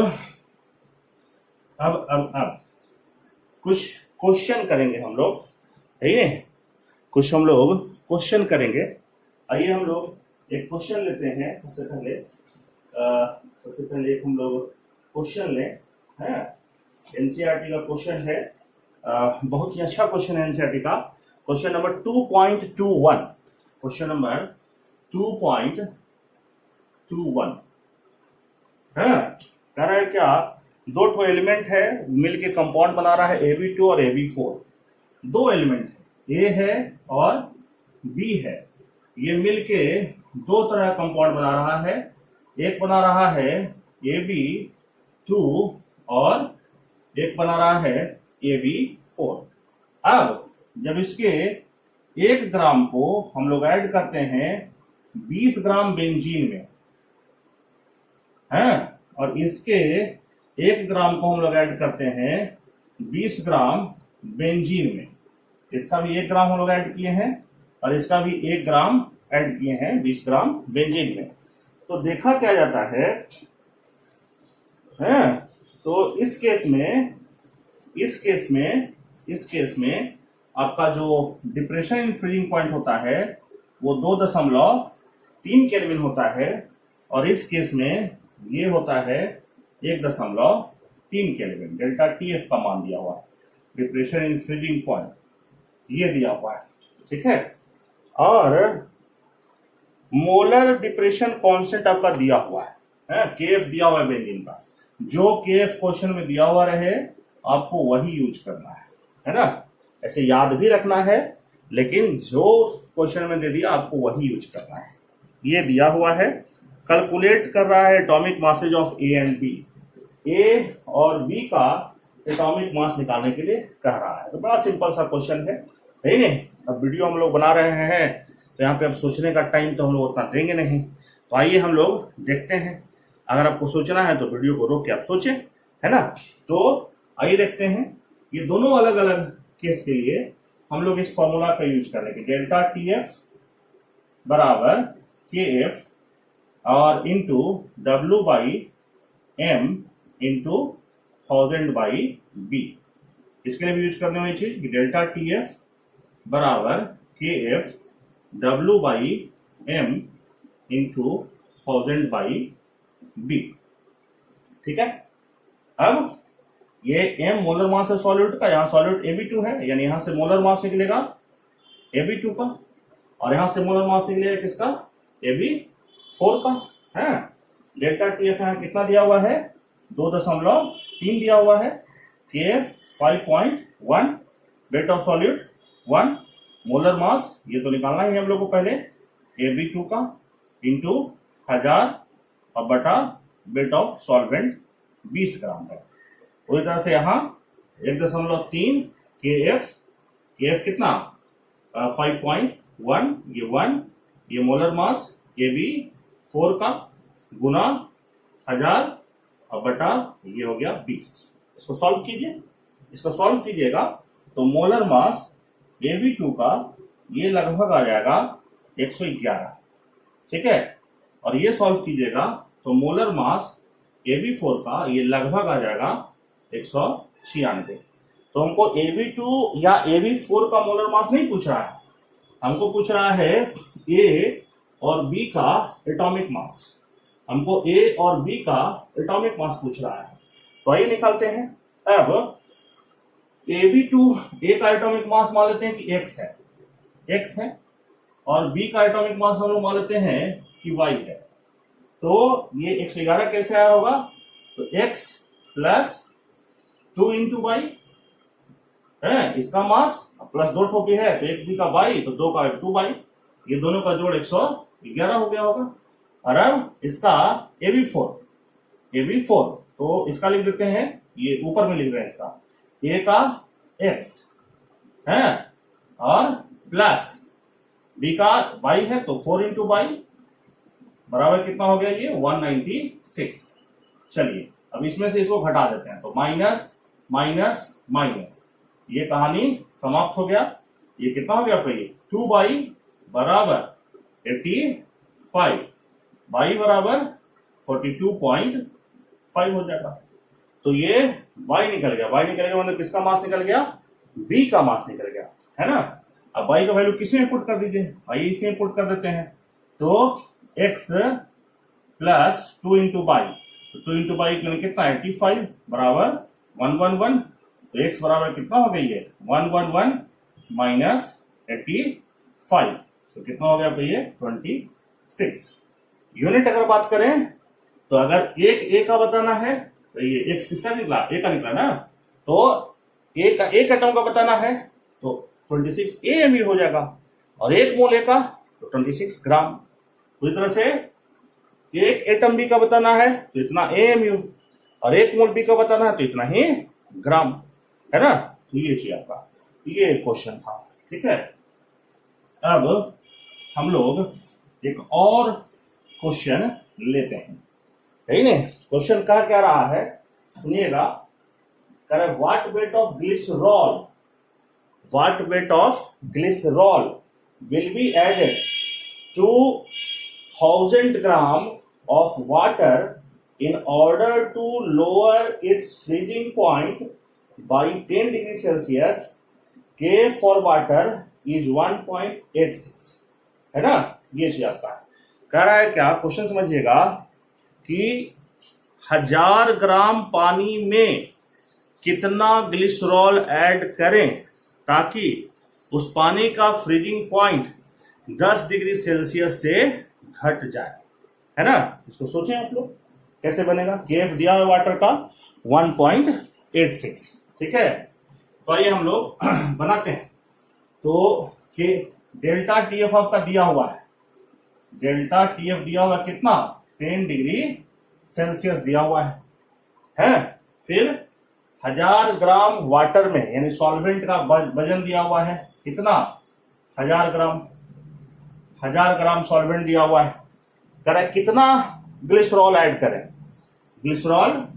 कुछ क्वेश्चन करेंगे हम लोग, है नहीं? कुछ हम लोग क्वेश्चन करेंगे। आइए हम लोग एक क्वेश्चन लेते हैं। सबसे पहले एक हम लोग क्वेश्चन लें, है एनसीईआरटी का क्वेश्चन है। बहुत ही अच्छा क्वेश्चन है एनसीईआरटी का। क्वेश्चन नंबर 2.21, क्वेश्चन नंबर 2.21 है। कह रहा है क्या, दो ठो एलिमेंट है मिलके कंपाउंड बना रहा है Ab2 और Ab4। दो एलिमेंट है, A है और B है। ये मिलके दो तरह का कंपाउंड बना रहा है। एक बना रहा है Ab2 और एक बना रहा है Ab4। अब जब इसके 1 ग्राम को हम लोग ऐड करते हैं 20 ग्राम बेंजीन में, है, और इसके 1 ग्राम को हम लोग ऐड करते हैं 20 ग्राम बेंजीन में। इसका भी 1 ग्राम हम लोग ऐड किए हैं और इसका भी 1 ग्राम ऐड किए हैं 20 ग्राम बेंजीन में। तो देखा क्या जाता है, तो इस केस में आपका जो डिप्रेशन इन फ्रीजिंग पॉइंट होता है वो 2.3 केल्विन होता है और इस केस में ये होता है 1.3 केल्विन। डेल्टा TF का मान दिया हुआ है, डिप्रेशन इन फ्रीजिंग पॉइंट ये दिया हुआ है, ठीक है। और मोलर डिप्रेशन कांस्टेंट आपका दिया हुआ है, KF दिया हुआ है बेंजीन का। जो KF क्वेश्चन में दिया हुआ रहे आपको वही यूज करना है ना। ऐसे याद भी रखना है, लेकिन जो क्वेश्चन में दे दिया आपको वही यूज करना है। ये दिया हुआ है। कैलकुलेट कर रहा है atomic masses of A and B। A और B का एटॉमिक मास निकालने के लिए कह रहा है। तो बड़ा सिंपल सा क्वेश्चन है नहीं? अब वीडियो हम लोग बना रहे हैं तो यहाँ पे अब सोचने का टाइम तो हम लोग उतना देंगे नहीं। तो आइए हम लोग देखते हैं। अगर आपको सोचना है तो वीडियो को रोक के आप सोचें, है ना। तो आइए देखते हैं। ये दोनों अलग अलग केस के लिए हम लोग इस फॉर्मूला का यूज करेंगे। डेल्टा TF बराबर KF और इंटू W/M इंटू 1000/B। इसके लिए भी यूज करने वाली चीज डेल्टा TF बराबर KF W/M इंटू 1000/B, ठीक है। अब ये M मोलर मास है सॉल्यूट का, यहाँ सॉल्यूट Ab2 है, यानी यहां से मोलर मास निकलेगा Ab2 का और यहां से मोलर मास निकलेगा किसका, Ab4 का, है। डेल्टा TF यहाँ कितना दिया हुआ है, 2.3 दिया हुआ है। KF 5.1, weight of solute 1, molar mass ये तो निकालना ही है हम लोग को पहले, Ab2 का इंटू 1000 और बटा वेट ऑफ सॉल्वेंट 20 ग्राम है। उसी तरह से यहाँ 1.3 KF कितना 5.1, ये 1, ये मोलर मास Ab4 का गुना 1000 और बटा ये हो गया 20। इसको सॉल्व कीजिए। इसको सॉल्व कीजिएगा तो मोलर मास Ab2 का ये लगभग आ जाएगा 111, ठीक है। और ये सॉल्व कीजिएगा तो मोलर मास Ab4 का ये लगभग आ जाएगा 196। तो हमको Ab2 या Ab4 का मोलर मास नहीं पूछ रहा है, हमको पूछ रहा है A और B का एटॉमिक मास। हमको A और B का एटॉमिक मास पूछ रहा है। तो आइए निकालते हैं। अब Ab2 A का एटॉमिक मास मान लेते हैं कि X है और B का एटॉमिक मास हम लोग मान लेते हैं कि Y है। तो ये 111 कैसे आया होगा, तो X प्लस 2 इंटू Y है, इसका मास प्लस 2 ठोपी है तो 1 B का Y, तो 2 का 2Y, ये दोनों का जोड़ 111 हो गया होगा। और अब इसका Ab4 तो इसका लिख देते हैं, ये ऊपर में लिख रहे हैं इसका A का X है और प्लस B का Y है तो 4 इंटू Y बराबर कितना हो गया, ये 196। चलिए अब इसमें से इसको घटा देते हैं तो माइनस माइनस, ये कहानी समाप्त हो गया। ये कितना हो गया आपका, ये 2y बराबर 85, y बराबर 42.5 हो जाएगा। तो ये y निकल गया, y निकल गया मतलब किसका मास निकल गया, b का मास निकल गया, है ना। अब y का वैल्यू किसमें पुट कर दीजिए, आइए इसमें पुट कर देते हैं। तो x प्लस 2 इंटू बाई, तो 2 इंटू बाई कितना 85 बराबर 111, तो x बराबर कितना हो गई है 111 माइनस 85, तो कितना हो गया भैया 26 यूनिट। अगर बात करें तो अगर एक ए का बताना है तो ये x किसका निकला, ए का निकला ना, तो ए का एक एटम का बताना है तो 26 AMU हो जाएगा, और एक मोल ए का तो 26 ग्राम। तो इस तरह से एक एटम बी का बताना है तो इतना AMU, और एक मोल बी का बताना है तो इतना ही ग्राम, है ना। तो ये चाहिए आपका, ये क्वेश्चन था, ठीक है। अब हम लोग एक और क्वेश्चन लेते हैं, है ना। क्वेश्चन कहा क्या रहा है, सुनिएगा। कह रहा है what weight of glycerol, what weight of glycerol will be added to 1000 gram of water in order to lower its freezing point by 10 degree Celsius, K for water is 1.86, है ना। ये चीज आपका कह रहा है क्या, क्वेश्चन समझिएगा कि 1000 ग्राम पानी में कितना ग्लिसरॉल ऐड करें ताकि उस पानी का फ्रीजिंग पॉइंट 10 डिग्री सेल्सियस से घट जाए, है ना। इसको सोचें आप लोग कैसे बनेगा। केएफ दिया हुआ वाटर का 1.86, ठीक है। तो आइए हम लोग बनाते हैं। तो के डेल्टा टीएफ आपका दिया हुआ है, डेल्टा टीएफ दिया हुआ कितना 10 डिग्री सेल्सियस दिया हुआ है। फिर 1000 ग्राम वाटर में यानी सॉल्वेंट का वजन दिया हुआ है कितना 1000 ग्राम, 1000 ग्राम सॉल्वेंट दिया हुआ है। करें कितना ग्लिसरॉल ऐड करें, ग्लिसरॉल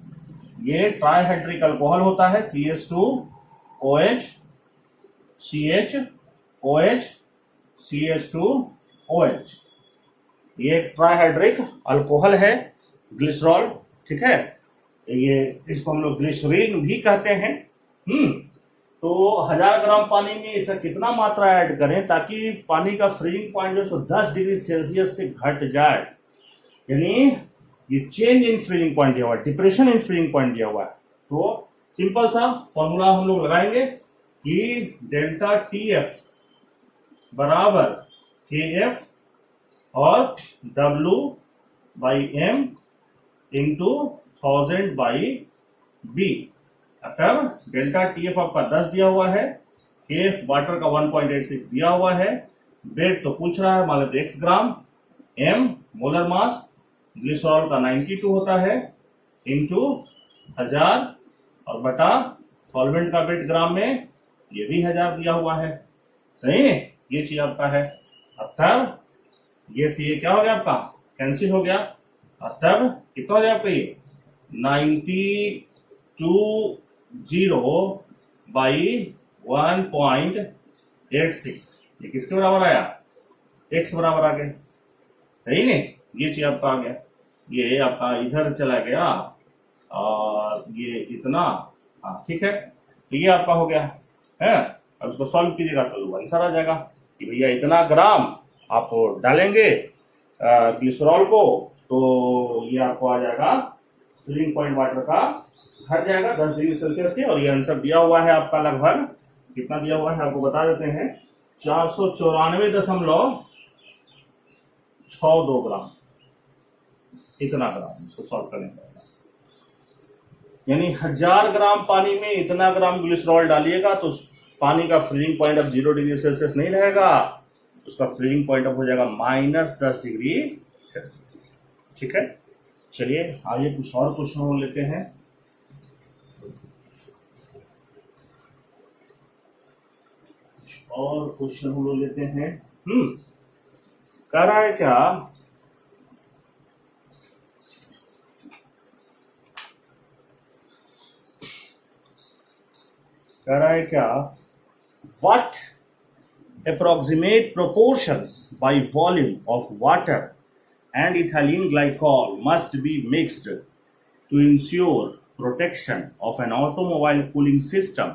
ये ट्राइहाइड्रिक अल्कोहल होता है, CH2OH CHOH CH2OH, ये ट्राइहाइड्रिक अल्कोहल है ग्लिसरॉल, ठीक है। ये इसको हम लोग ग्लिसरीन भी कहते हैं। तो 1000 ग्राम पानी में इसका कितना मात्रा ऐड करें ताकि पानी का फ्रीजिंग पॉइंट जो 10 डिग्री सेल्सियस से घट जाए, यानी ये चेंज इन फ्रीजिंग पॉइंट दिया हुआ है, डिप्रेशन इन फ्रीजिंग पॉइंट दिया हुआ है। तो सिंपल सा फॉर्मूला हम लोग लगाएंगे कि डेल्टा टीएफ बराबर KF और W/M इंटू 1000/B। तब डेल्टा टीएफ आपका 10 दिया हुआ है, KF वाटर का 1.86 दिया हुआ है, वेट तो पूछ रहा है मान लेते x ग्राम, M मोलर मास ग्लिसरॉल का 92 होता है इंटू 1000 और बटा सॉल्वेंट का वेट ग्राम में ये भी 1000 दिया हुआ है, सही है। ये चीज आपका है। अब तब ये सी क्या हो गया आपका कैंसिल हो गया, और तब कितना हो गया आपका ये 92/1.86, ये किसके बराबर आया x बराबर आ गया, सही नहीं। ये चीज आपका आ गया, ये आपका इधर चला गया और ये इतना, हाँ ठीक है। तो ये आपका हो गया है। अब इसको सॉल्व कीजिएगा तो आंसर आ जाएगा कि भैया इतना ग्राम आप डालेंगे ग्लिसरॉल को तो ये आपको आ जाएगा फ्रीजिंग पॉइंट वाटर का घट जाएगा 10 डिग्री सेल्सियस से। और ये आंसर दिया हुआ है आपका लगभग कितना दिया हुआ है आपको बता देते हैं 494.62 ग्राम, इतना ग्राम इसको सॉल्व करने का, यानी 1000 ग्राम पानी में इतना ग्राम ग्लिसरॉल डालिएगा तो पानी का फ्रीजिंग पॉइंट अब 0 डिग्री सेल्सियस नहीं रहेगा, उसका फ्रीजिंग पॉइंट अब हो जाएगा -10 डिग्री सेल्सियस, ठीक है। चलिए आइए कुछ और क्वेश्चन लेते हैं। और क्वेश्चन हम लोग लेते हैं। कह रहा है क्या कह रहा है क्या, what approximate proportions by volume of water and ethylene glycol must be mixed to ensure protection of an automobile cooling system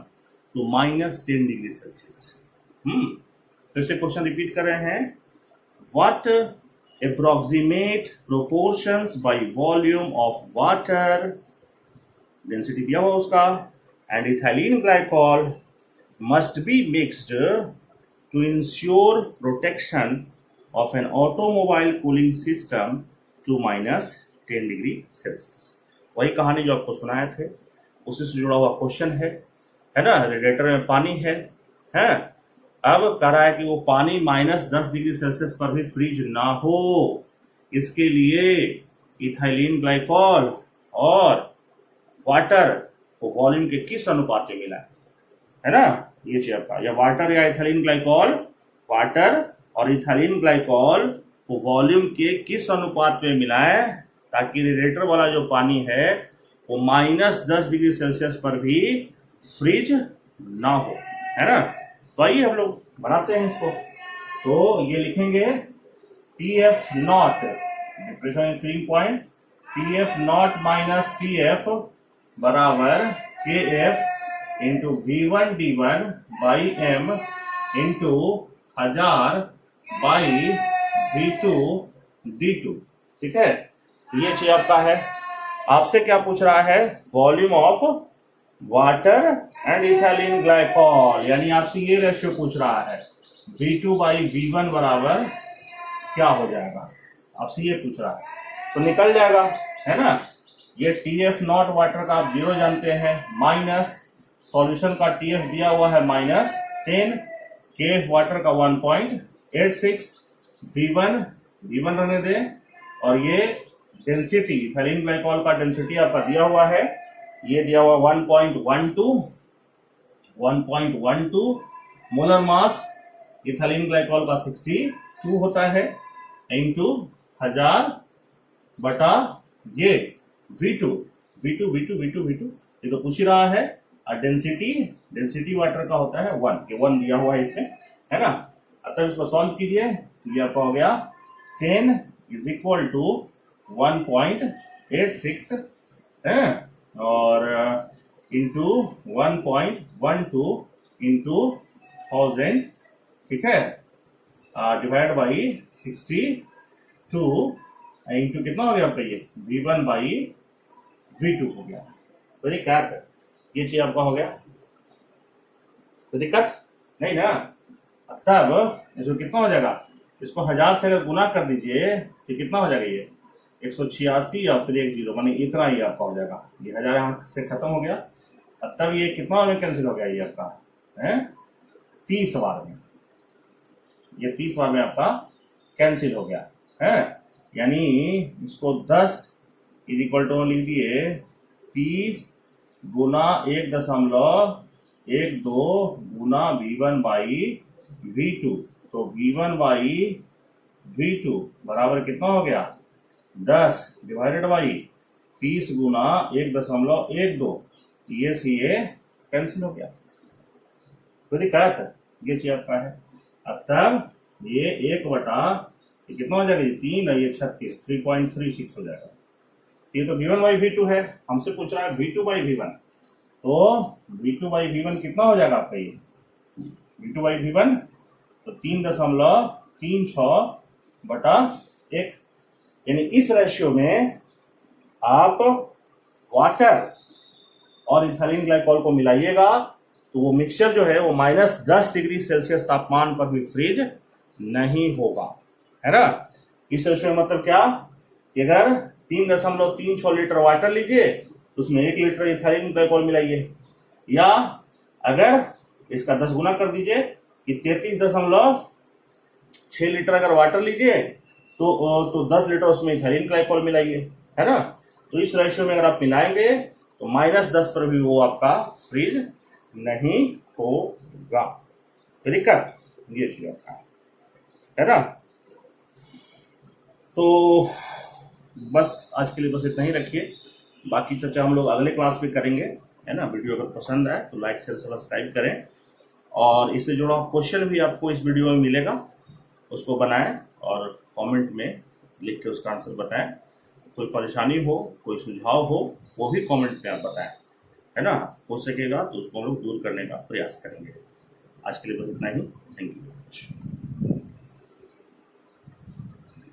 to -10 degree Celsius. फिर से क्वेश्चन रिपीट कर रहे हैं, what approximate proportions by volume of water, density दिया हुआ उसका, and ethylene glycol must be mixed to ensure protection of an automobile cooling system to -10 degree Celsius. वही कहानी जो आपको सुनाए थे उसी से जुड़ा हुआ क्वेश्चन है ना। रेडिएटर में पानी है, अब कह रहा है कि वो पानी -10 डिग्री सेल्सियस पर भी फ्रीज ना हो, इसके लिए इथाइलिन ग्लाइकॉल और वाटर को वॉल्यूम के किस अनुपात में मिला है ना, ये चीज आपका, या वाटर या इथाइलिन ग्लाइकॉल, वाटर और इथाइलिन ग्लाइकॉल को वॉल्यूम के किस अनुपात में मिलाए ताकि रेडिएटर वाला जो पानी है वो -10 डिग्री सेल्सियस पर भी फ्रीज ना हो, है ना। तो आइए हम लोग बनाते हैं इसको। तो ये लिखेंगे TF not, depression freezing point, TF not minus TF बराबर KF into V1 D1 by M into 1000 by V2 D2। ठीक है, ये चीज आपका है। आपसे क्या पूछ रहा है, volume of water and ethylene glycol, यानी आपसे ये रेशियो पूछ रहा है, V2 बाई V1 बराबर क्या हो जाएगा, आपसे ये पूछ रहा है। तो निकल जाएगा, है ना। ये TF नॉट वाटर का आप 0 जानते हैं, माइनस सॉल्यूशन का TF दिया हुआ है -10, KF वाटर का 1.86, V1 रहने दें, और ये डेंसिटी इथाइलिन ग्लाइकॉल का डेंसिटी आपका दिया हुआ है, ये दिया हुआ 1.12 मोलर मास इथाइलिन ग्लाइकॉल का 62 होता है, इंटू 1000 बटा ये V2 ये तो पूछ ही रहा है। और डेंसिटी वाटर का होता है 1 के 1 दिया हुआ है इसमें, है ना। अतः इसको सॉल्व कीजिए, ये आपका हो गया 10 इज इक्वल टू 1.86 है, और इंटू 1.12 इंटू 1000, ठीक है, डिवाइड बाई 62 इंटू कितना हो गया आपका, ये V1 बाई V2 हो गया। तो दिक्कत, ये चीज आपका हो गया, तो दिक्कत नहीं ना। तब इसको कितना हो जाएगा, इसको 1000 से अगर गुना कर दीजिए तो कितना हो जाएगा, ये 186 और फिर 1 0, माने इतना ही आपका हो जाएगा। ये 1000 यहाँ से खत्म हो गया, तब ये कितना में कैंसिल हो गया, ये आपका है 30 बार में, ये 30 बार में आपका कैंसिल हो गया है। यानी इसको 10 इज इक्वल टू लिख दिए 30 गुना 1.12 गुना V1 बाई V2, तो V1 बाई V2 बराबर कितना हो गया, 10 डिवाइडेड बाई 30 गुना 1.12, ये से ये कैंसिल हो गया। तो दिक्कत ये चीज आपका है। अब तब ये 1 बटा ये कितना हो जाएगा, ये 3 और ये 36, 3.36 हो जाएगा। ये तो V1 बाई V2 है, हमसे पूछ रहा है V2 बाई V1, तो V2 बाई V1 कितना हो जाएगा आपका, ये V2 बाई V1 तो 3.36 बटा 1, यानी इस रेशियो में आप वाटर और इथाइलिन ग्लाइकॉल को मिलाइएगा तो वो मिक्सचर जो है वो -10 डिग्री सेल्सियस तापमान पर भी फ्रीज नहीं होगा, है ना। इस रेशियो में मतलब क्या, अगर 3.36 लीटर वाटर लीजिए तो उसमें 1 लीटर इथाइलिन ग्लाइकॉल मिलाइए, या अगर इसका 10 गुना कर दीजिए कि 33.6 लीटर अगर वाटर लीजिए तो 10 लीटर उसमें इथाइलिन ग्लाइकॉल मिलाइए, है ना। तो इस रेशियो में अगर आप मिलाएंगे तो -10 पर भी वो आपका फ्रीज नहीं होगा। तो दिक्कत ये चीज आपका है ना। तो बस आज के लिए बस इतना ही रखिए, बाकी चर्चा हम लोग अगले क्लास में करेंगे। है ना। वीडियो अगर पसंद आए तो लाइक शेयर सब्सक्राइब करें, और इससे जुड़ा क्वेश्चन भी आपको इस वीडियो में मिलेगा, उसको बनाएं और कमेंट में लिख के उसका आंसर बताएं। कोई परेशानी हो, कोई सुझाव हो, वो भी कमेंट में आप बताएं, है ना। हो सकेगा तो उसको हम लोग दूर करने का प्रयास करेंगे। आज के लिए बस इतना ही। Thank you.